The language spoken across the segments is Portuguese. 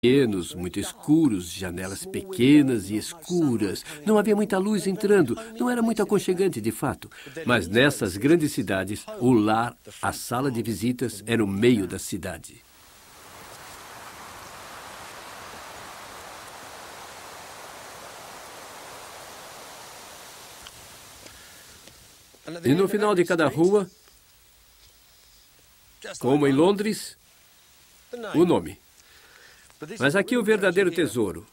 pequenos, muito escuros, janelas pequenas e escuras. Não havia muita luz entrando, não era muito aconchegante de fato. Mas nessas grandes cidades, o lar, a sala de visitas, era o meio da cidade. E no final de cada rua, como em Londres, o nome. Mas aqui o verdadeiro tesouro.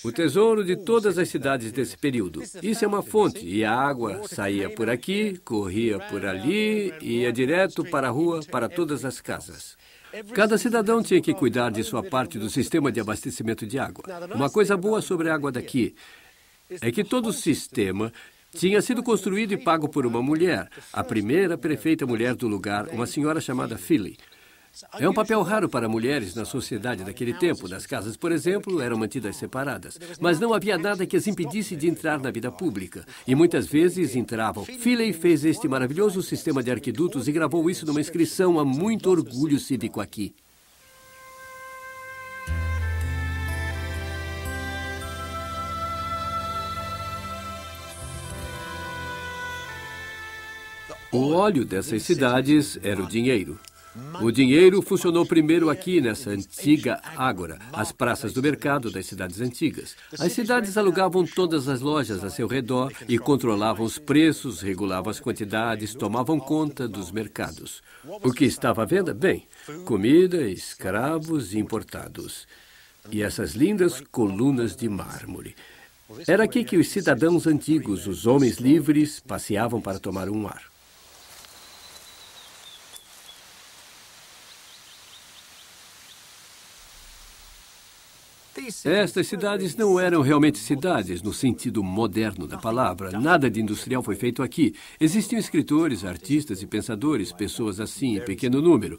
O tesouro de todas as cidades desse período. Isso é uma fonte, e a água saía por aqui, corria por ali, e ia direto para a rua, para todas as casas. Cada cidadão tinha que cuidar de sua parte do sistema de abastecimento de água. Uma coisa boa sobre a água daqui é que todo o sistema tinha sido construído e pago por uma mulher, a primeira prefeita mulher do lugar, uma senhora chamada Philly. É um papel raro para mulheres na sociedade daquele tempo. As casas, por exemplo, eram mantidas separadas. Mas não havia nada que as impedisse de entrar na vida pública. E muitas vezes entravam. Philly fez este maravilhoso sistema de arquidutos e gravou isso numa inscrição a muito orgulho cívico aqui. O óleo dessas cidades era o dinheiro. O dinheiro funcionou primeiro aqui nessa antiga ágora, as praças do mercado das cidades antigas. As cidades alugavam todas as lojas a seu redor e controlavam os preços, regulavam as quantidades, tomavam conta dos mercados. O que estava à venda? Bem, comida, escravos e importados. E essas lindas colunas de mármore. Era aqui que os cidadãos antigos, os homens livres, passeavam para tomar um ar. Estas cidades não eram realmente cidades, no sentido moderno da palavra. Nada de industrial foi feito aqui. Existiam escritores, artistas e pensadores, pessoas assim, em pequeno número.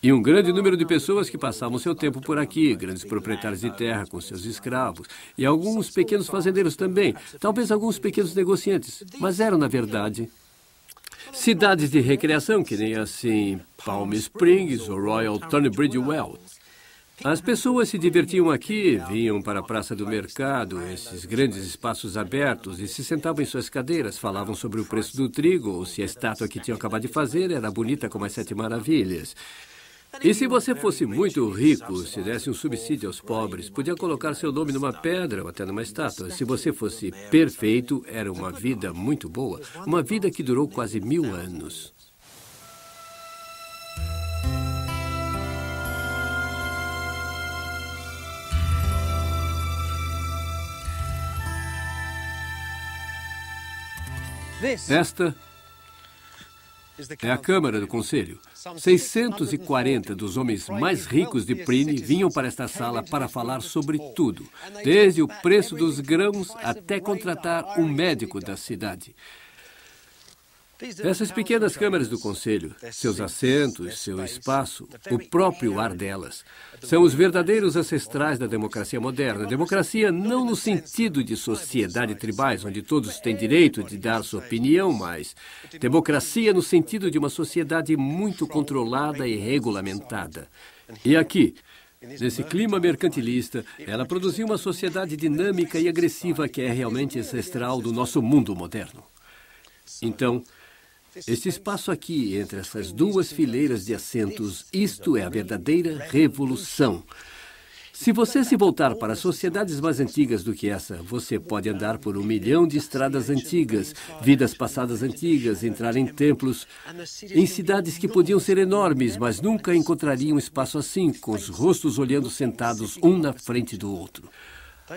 E um grande número de pessoas que passavam seu tempo por aqui, grandes proprietários de terra com seus escravos. E alguns pequenos fazendeiros também, talvez alguns pequenos negociantes. Mas eram, na verdade, cidades de recreação, que nem assim Palm Springs ou Royal Tunbridge Wells. As pessoas se divertiam aqui, vinham para a Praça do Mercado, esses grandes espaços abertos, e se sentavam em suas cadeiras, falavam sobre o preço do trigo, ou se a estátua que tinham acabado de fazer era bonita como as 7 maravilhas. E se você fosse muito rico, se desse um subsídio aos pobres, podia colocar seu nome numa pedra ou até numa estátua. Se você fosse perfeito, era uma vida muito boa, uma vida que durou quase 1000 anos. Esta é a Câmara do Conselho. 640 dos homens mais ricos de Prini vinham para esta sala para falar sobre tudo, desde o preço dos grãos até contratar um médico da cidade. Essas pequenas câmaras do Conselho, seus assentos, seu espaço, o próprio ar delas, são os verdadeiros ancestrais da democracia moderna. Democracia não no sentido de sociedade tribais, onde todos têm direito de dar sua opinião, mas democracia no sentido de uma sociedade muito controlada e regulamentada. E aqui, nesse clima mercantilista, ela produziu uma sociedade dinâmica e agressiva que é realmente ancestral do nosso mundo moderno. Então, este espaço aqui, entre essas duas fileiras de assentos, isto é a verdadeira revolução. Se você se voltar para sociedades mais antigas do que essa, você pode andar por 1 milhão de estradas antigas, vidas passadas antigas, entrar em templos, em cidades que podiam ser enormes, mas nunca encontrariam um espaço assim, com os rostos olhando sentados um na frente do outro.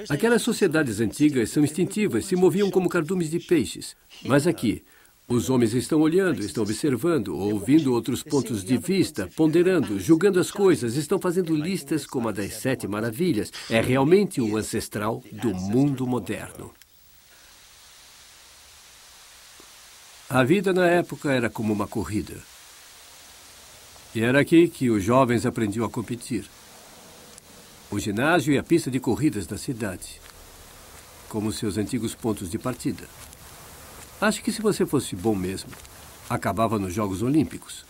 Aquelas sociedades antigas são instintivas, se moviam como cardumes de peixes. Mas aqui, os homens estão olhando, estão observando, ouvindo outros pontos de vista, ponderando, julgando as coisas, estão fazendo listas como a das 7 maravilhas. É realmente o ancestral do mundo moderno. A vida na época era como uma corrida. E era aqui que os jovens aprendiam a competir. O ginásio e a pista de corridas da cidade, como seus antigos pontos de partida. Acho que se você fosse bom mesmo, acabava nos Jogos Olímpicos.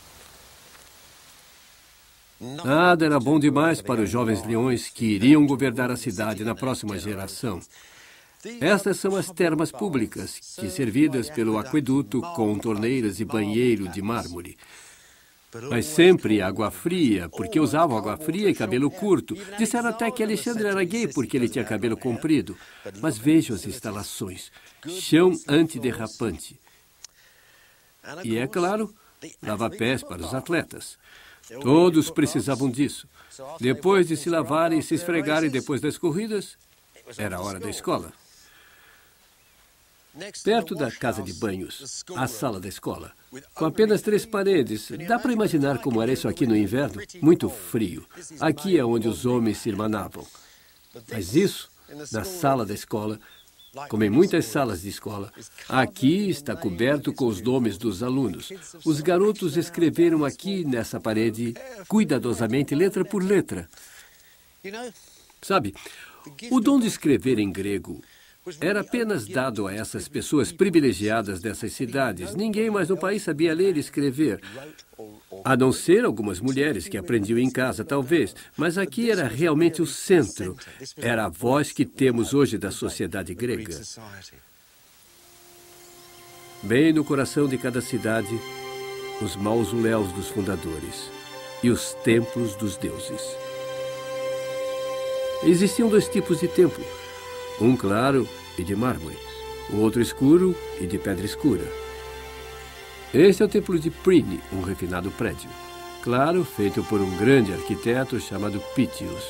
Nada era bom demais para os jovens leões que iriam governar a cidade na próxima geração. Estas são as termas públicas, que servidas pelo aqueduto com torneiras e banheiro de mármore. Mas sempre água fria, porque usavam água fria e cabelo curto. Disseram até que Alexandre era gay porque ele tinha cabelo comprido. Mas vejam as instalações. Chão antiderrapante. E, é claro, lava-pés para os atletas. Todos precisavam disso. Depois de se lavarem e se esfregarem depois das corridas, era a hora da escola. Perto da casa de banhos, a sala da escola, com apenas 3 paredes. Dá para imaginar como era isso aqui no inverno? Muito frio. Aqui é onde os homens se irmanavam. Mas isso, na sala da escola, como em muitas salas de escola, aqui está coberto com os nomes dos alunos. Os garotos escreveram aqui nessa parede, cuidadosamente, letra por letra. Sabe, o dom de escrever em grego era apenas dado a essas pessoas privilegiadas dessas cidades. Ninguém mais no país sabia ler e escrever, a não ser algumas mulheres que aprendiam em casa, talvez. Mas aqui era realmente o centro. Era a voz que temos hoje da sociedade grega. Bem no coração de cada cidade, os mausoléus dos fundadores e os templos dos deuses. Existiam 2 tipos de templo. Um claro e de mármore, o outro escuro e de pedra escura. Este é o templo de Pliny, um refinado prédio. Claro, feito por um grande arquiteto chamado Pítios.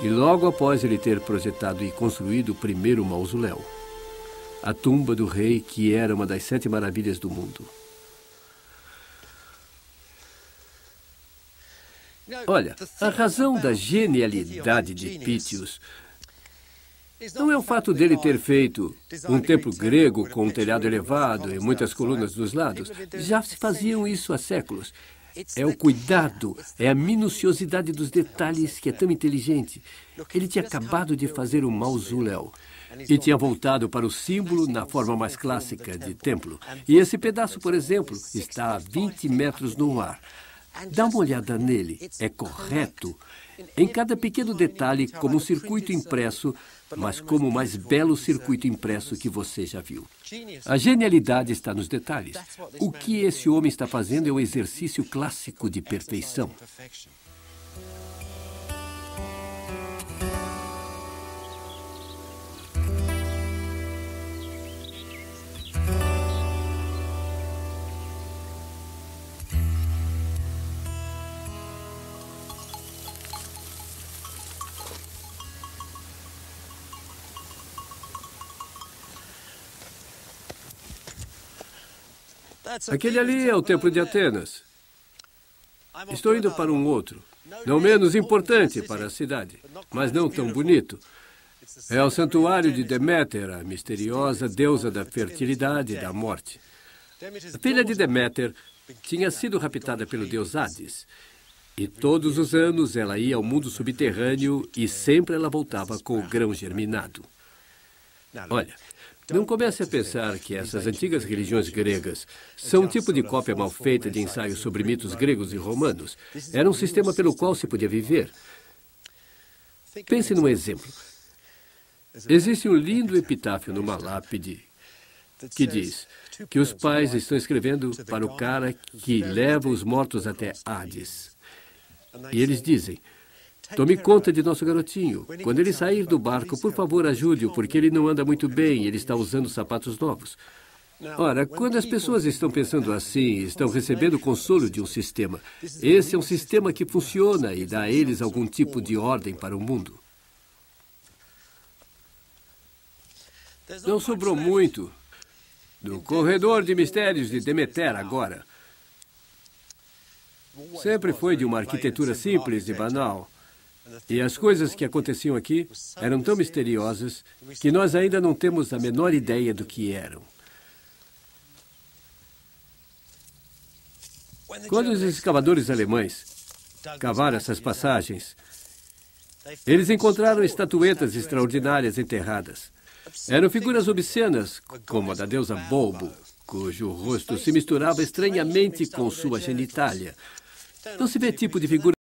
E logo após ele ter projetado e construído o primeiro mausoléu, a tumba do rei, que era uma das 7 maravilhas do mundo. Olha, a razão da genialidade de Pítios não é o fato dele ter feito um templo grego com um telhado elevado e muitas colunas dos lados. Já se faziam isso há séculos. É o cuidado, é a minuciosidade dos detalhes que é tão inteligente. Ele tinha acabado de fazer um mausoléu e tinha voltado para o símbolo na forma mais clássica de templo. E esse pedaço, por exemplo, está a 20 metros no ar. Dá uma olhada nele. É correto. Em cada pequeno detalhe, como um circuito impresso, mas como o mais belo circuito impresso que você já viu. A genialidade está nos detalhes. O que esse homem está fazendo é um exercício clássico de perfeição. Aquele ali é o Templo de Atenas. Estou indo para um outro, não menos importante para a cidade, mas não tão bonito. É o santuário de Deméter, a misteriosa deusa da fertilidade e da morte. A filha de Deméter tinha sido raptada pelo deus Hades. E todos os anos ela ia ao mundo subterrâneo e sempre ela voltava com o grão germinado. Olha, não comece a pensar que essas antigas religiões gregas são um tipo de cópia mal feita de ensaios sobre mitos gregos e romanos. Era um sistema pelo qual se podia viver. Pense num exemplo. Existe um lindo epitáfio numa lápide que diz que os pais estão escrevendo para o cara que leva os mortos até Hades. E eles dizem: tome conta de nosso garotinho. Quando ele sair do barco, por favor, ajude-o, porque ele não anda muito bem e ele está usando sapatos novos. Ora, quando as pessoas estão pensando assim, estão recebendo o consolo de um sistema. Esse é um sistema que funciona e dá a eles algum tipo de ordem para o mundo. Não sobrou muito do corredor de mistérios de Deméter agora. Sempre foi de uma arquitetura simples e banal. E as coisas que aconteciam aqui eram tão misteriosas que nós ainda não temos a menor ideia do que eram. Quando os escavadores alemães cavaram essas passagens, eles encontraram estatuetas extraordinárias enterradas. Eram figuras obscenas, como a da deusa Bulbo, cujo rosto se misturava estranhamente com sua genitália. Não se vê tipo de figura